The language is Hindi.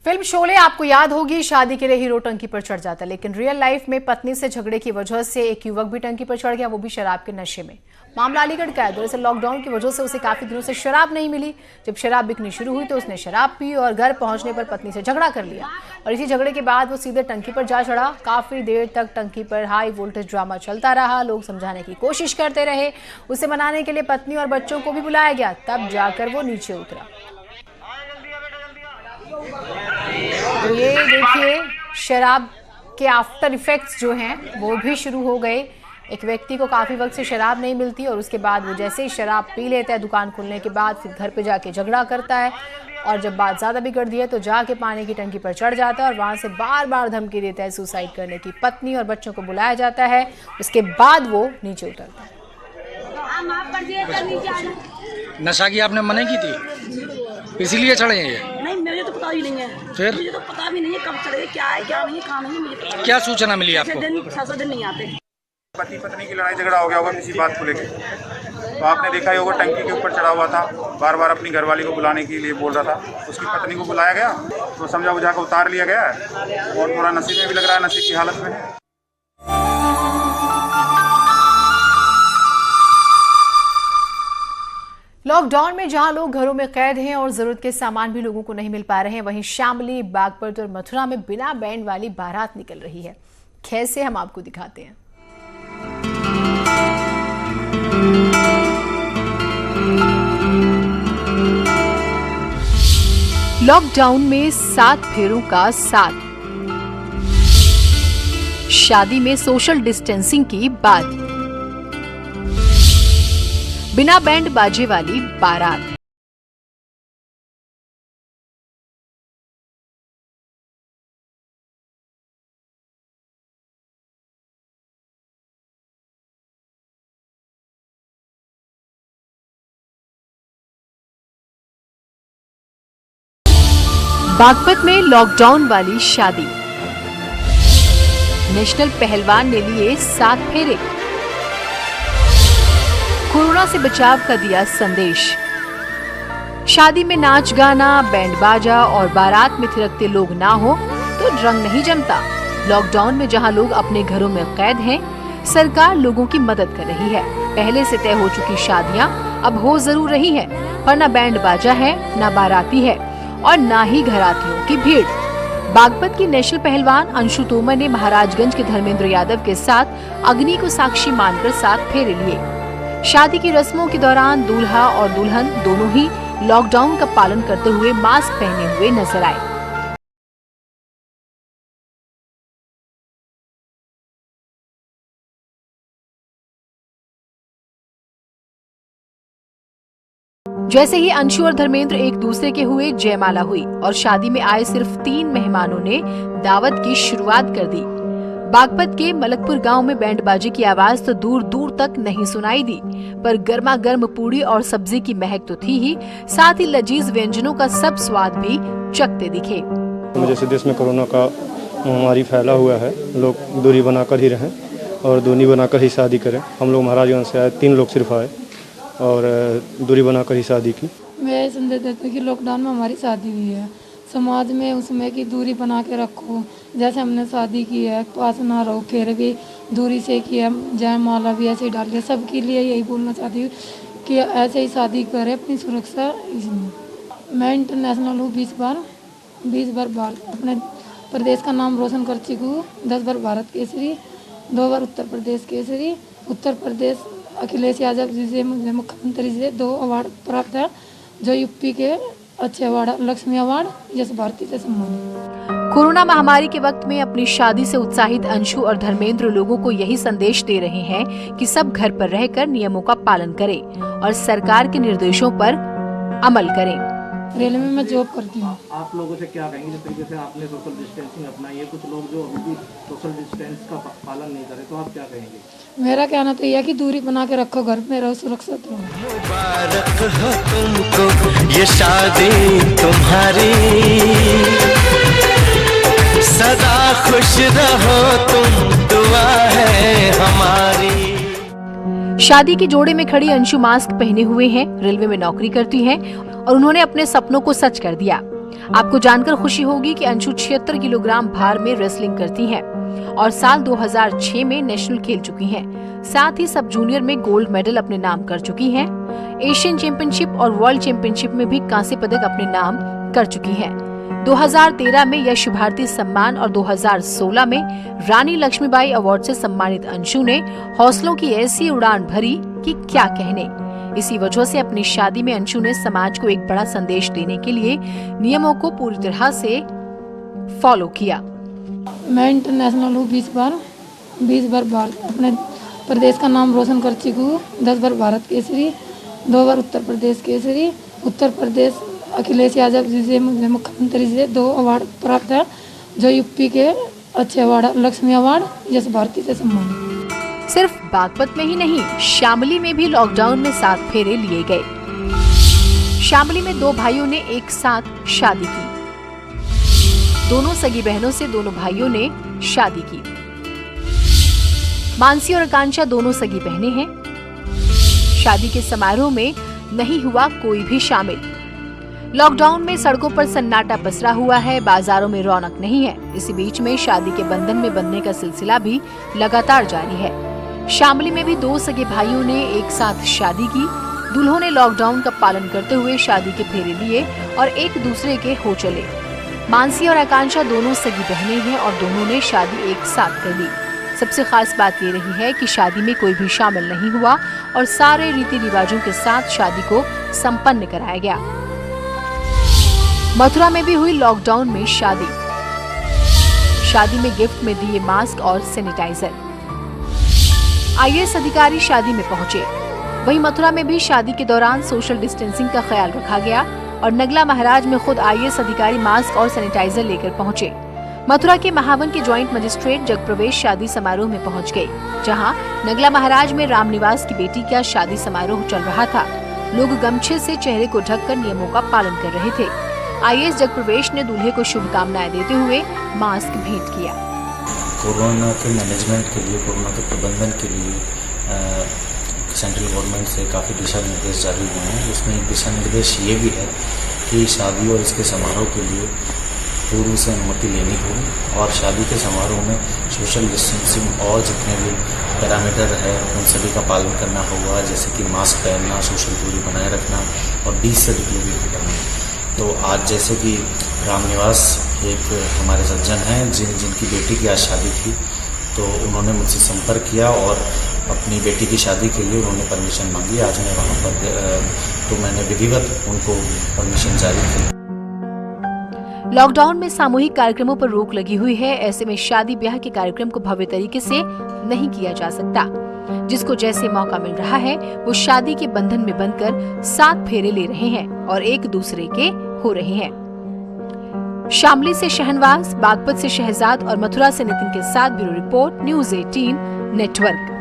फिल्म शोले आपको याद होगी, शादी के लिए हीरो टंकी पर चढ़ जाता है, लेकिन रियल लाइफ में पत्नी से झगड़े की वजह से एक युवक भी टंकी पर चढ़ गया, वो भी शराब के नशे में। मामला अलीगढ़ का है। दरअसल लॉकडाउन की वजह से उसे काफी दिनों से शराब नहीं मिली। जब शराब बिकनी शुरू हुई तो उसने शराब पी और घर पहुंचने पर पत्नी से झगड़ा कर लिया और इसी झगड़े के बाद वो सीधे टंकी पर जा चढ़ा। काफी देर तक टंकी पर हाई वोल्टेज ड्रामा चलता रहा। लोग समझाने की कोशिश करते रहे, उसे मनाने के लिए पत्नी और बच्चों को भी बुलाया गया, तब जाकर वो नीचे उतरा। तो ये देखिए, शराब के आफ्टर इफेक्ट्स जो हैं वो भी शुरू हो गए। एक व्यक्ति को काफी वक्त से शराब नहीं मिलती और उसके बाद वो जैसे ही शराब पी लेता है दुकान खुलने के बाद, फिर घर पे जाके झगड़ा करता है और जब बात ज्यादा बिगड़ दी है तो जाके पानी की टंकी पर चढ़ जाता है और वहां से बार बार धमकी देता है सुसाइड करने की। पत्नी और बच्चों को बुलाया जाता है, उसके बाद वो नीचे उतरता है। नशा की आपने मना की थी, इसीलिए चढ़े हैं ये? नहीं, मुझे तो पता भी नहीं है। फिर मुझे तो पता भी नहीं है कब चढ़े, क्या है क्या नहीं है, कहाँ नहीं है, मुझे पता। क्या सूचना मिली आपको? 6 दिन नहीं आते। पति पत्नी की लड़ाई झगड़ा हो गया होगा किसी बात को लेकर, तो आपने देखा ही होगा टंकी के ऊपर चढ़ा हुआ था, बार बार अपनी घरवाली को बुलाने के लिए बोल रहा था। उसकी पत्नी को बुलाया गया तो समझा बुझा कर उतार लिया गया और थोड़ा नशे में भी लग रहा है, नशे की हालत में है। लॉकडाउन में जहां लोग घरों में कैद हैं और जरूरत के सामान भी लोगों को नहीं मिल पा रहे हैं, वहीं शामली, बागपत और मथुरा में बिना बैंड वाली बारात निकल रही है। कैसे, हम आपको दिखाते हैं। लॉकडाउन में 7 फेरों का साथ, शादी में सोशल डिस्टेंसिंग की बात, बिना बैंड बाजे वाली बारात। बागपत में लॉकडाउन वाली शादी, नेशनल पहलवान ने लिए 7 फेरे, कोरोना से बचाव का दिया संदेश। शादी में नाच गाना, बैंड बाजा और बारात में थिरकते लोग ना हो तो रंग नहीं जमता। लॉकडाउन में जहां लोग अपने घरों में कैद हैं, सरकार लोगों की मदद कर रही है। पहले से तय हो चुकी शादियां अब हो जरूर रही हैं, पर न बैंड बाजा है, न बाराती है और न ही घरातियों की भीड़। बागपत की नेशनल पहलवान अंशु तोमर ने महाराजगंज के धर्मेंद्र यादव के साथ अग्नि को साक्षी मानकर 7 फेरे लिए। शादी की रस्मों के दौरान दूल्हा और दुल्हन दोनों ही लॉकडाउन का पालन करते हुए मास्क पहने हुए नजर आए। जैसे ही अंशु और धर्मेंद्र एक दूसरे के हुए, जयमाला हुई और शादी में आए सिर्फ 3 मेहमानों ने दावत की शुरुआत कर दी। बागपत के मलकपुर गांव में बैंड बाजे की आवाज तो दूर दूर तक नहीं सुनाई दी, पर गर्मा गर्म पूड़ी और सब्जी की महक तो थी ही, साथ ही लजीज व्यंजनों का सब स्वाद भी चखते दिखे। जैसे देश में कोरोना का महामारी फैला हुआ है, लोग दूरी बनाकर ही रहें और दूरी बनाकर ही शादी करें। हम लोग महाराजगंज से आए, 3 लोग सिर्फ आए और दूरी बनाकर ही शादी की। मैं संदेश देती हूँ कि लॉकडाउन में हमारी शादी हुई है, समाज में उसमें की दूरी बना के रखो। जैसे हमने शादी की है, पास ना रहो, फेरे भी दूरी से किया, जयमाला भी ऐसे ही डालिए। सबके लिए यही बोलना चाहती हूँ कि ऐसे ही शादी करें, अपनी सुरक्षा इसमें। मैं इंटरनेशनल हूँ, 20 बार भारत अपने प्रदेश का नाम रोशन कर चुकी हूँ। 10 बार भारत केसरी, 2 बार उत्तर प्रदेश केसरी। उत्तर प्रदेश अखिलेश यादव जी से, मुख्यमंत्री से 2 अवार्ड प्राप्त है, जो यूपी के अच्छे अवार्ड, लक्ष्मी अवार्ड, यश भारती से सम्मानित। कोरोना महामारी के वक्त में अपनी शादी से उत्साहित अंशु और धर्मेंद्र लोगों को यही संदेश दे रहे हैं कि सब घर पर रहकर नियमों का पालन करें और सरकार के निर्देशों पर अमल करें। रेलवे में मैं जॉब करती हूँ। आप लोगों से क्या कहेंगे, जिस तरीके से आपने सोशल डिस्टेंसिंग अपनाई है, कुछ लोग जो अभी भी सोशल डिस्टेंस का पालन नहीं करे, तो आप क्या कहेंगे? मेरा कहना तो यह है कि दूरी बना के रखो, घर में रहो, सुरक्षित रहो। मुबारक हो तुमको ये शादी तुम्हारी, सदा खुश रहो तुम, दुआ है हमारी। शादी के जोड़े में खड़ी अंशु मास्क पहने हुए हैं, रेलवे में नौकरी करती हैं और उन्होंने अपने सपनों को सच कर दिया। आपको जानकर खुशी होगी कि अंशु 76 किलोग्राम भार में रेसलिंग करती हैं और साल 2006 में नेशनल खेल चुकी हैं। साथ ही सब जूनियर में गोल्ड मेडल अपने नाम कर चुकी हैं। एशियन चैंपियनशिप और वर्ल्ड चैंपियनशिप में भी कांस्य पदक अपने नाम कर चुकी हैं। 2013 में यश भारती सम्मान और 2016 में रानी लक्ष्मीबाई अवार्ड से सम्मानित अंशु ने हौसलों की ऐसी उड़ान भरी कि क्या कहने। इसी वजह से अपनी शादी में अंशु ने समाज को एक बड़ा संदेश देने के लिए नियमों को पूरी तरह से फॉलो किया। मैं इंटरनेशनल हूँ 20 बार भारत अपने प्रदेश का नाम रोशन कर चुकी हूँ। 10 बार भारत केसरी, 2 बार उत्तर प्रदेश केसरी, उत्तर प्रदेश अखिलेश यादव जी से मुख्यमंत्री से 2 अवार्ड प्राप्त है, जो यूपी के अच्छे अवार्ड लक्ष्मी अवार्ड यश भारती से सम्मानित। सिर्फ बागपत में ही नहीं, शामली में भी लॉकडाउन में 7 फेरे लिए गए। शामली में 2 भाइयों ने एक साथ शादी की। दोनों सगी बहनों से दोनों भाइयों ने शादी की। मानसी और आकांक्षा दोनों सगी बहनें हैं। शादी के समारोह में नहीं हुआ कोई भी शामिल। लॉकडाउन में सड़कों पर सन्नाटा पसरा हुआ है, बाजारों में रौनक नहीं है। इसी बीच में शादी के बंधन में बंधने का सिलसिला भी लगातार जारी है। शामली में भी 2 सगे भाइयों ने एक साथ शादी की। दूल्हों ने लॉकडाउन का पालन करते हुए शादी के फेरे लिए और एक दूसरे के हो चले। मानसी और आकांक्षा दोनों सगी बहनें हैं और दोनों ने शादी एक साथ कर ली। सबसे खास बात ये रही है कि शादी में कोई भी शामिल नहीं हुआ और सारे रीति रिवाजों के साथ शादी को संपन्न कराया गया। मथुरा में भी हुई लॉकडाउन में शादी। शादी में गिफ्ट में दिए मास्क और सैनिटाइजर। आईएएस अधिकारी शादी में पहुंचे। वहीं मथुरा में भी शादी के दौरान सोशल डिस्टेंसिंग का ख्याल रखा गया और नगला महाराज में खुद आईएएस अधिकारी मास्क और सैनिटाइजर लेकर पहुंचे। मथुरा के महावन के ज्वाइंट मजिस्ट्रेट जगप्रवेश शादी समारोह में पहुंच गए, जहां नगला महाराज में रामनिवास की बेटी का शादी समारोह चल रहा था। लोग गमछे से चेहरे को ढककर नियमों का पालन कर रहे थे। आईएएस जगप्रवेश ने दूल्हे को शुभकामनाएं देते हुए मास्क भेंट किया। कोरोना के मैनेजमेंट के लिए, कोरोना के प्रबंधन के लिए सेंट्रल गवर्नमेंट से काफ़ी दिशा निर्देश जारी हुए हैं। उसमें एक दिशा निर्देश ये भी है कि शादी और इसके समारोह के लिए पूर्व से अनुमति लेनी हो और शादी के समारोह में सोशल डिस्टेंसिंग और जितने भी पैरामीटर है उन सभी का पालन करना होगा, जैसे कि मास्क पहनना, सोशल दूरी बनाए रखना और 20 से अधिक लोगों को करना। तो आज जैसे कि रामनिवास एक हमारे सज्जन हैं जिनकी बेटी की आज शादी थी, तो उन्होंने मुझसे संपर्क किया और अपनी बेटी की शादी के लिए उन्होंने परमिशन मांगी। आज मैं वहाँ पर तो मैंने विधिवत उनको परमिशन जारी की। लॉकडाउन में सामूहिक कार्यक्रमों पर रोक लगी हुई है। ऐसे में शादी ब्याह के कार्यक्रम को भव्य तरीके से नहीं किया जा सकता। जिसको जैसे मौका मिल रहा है वो शादी के बंधन में बंधकर 7 फेरे ले रहे हैं और एक दूसरे के हो रहे हैं। शामली से शहनवाज, बागपत से शहजाद और मथुरा से नितिन के साथ ब्यूरो रिपोर्ट, न्यूज़ 18 नेटवर्क।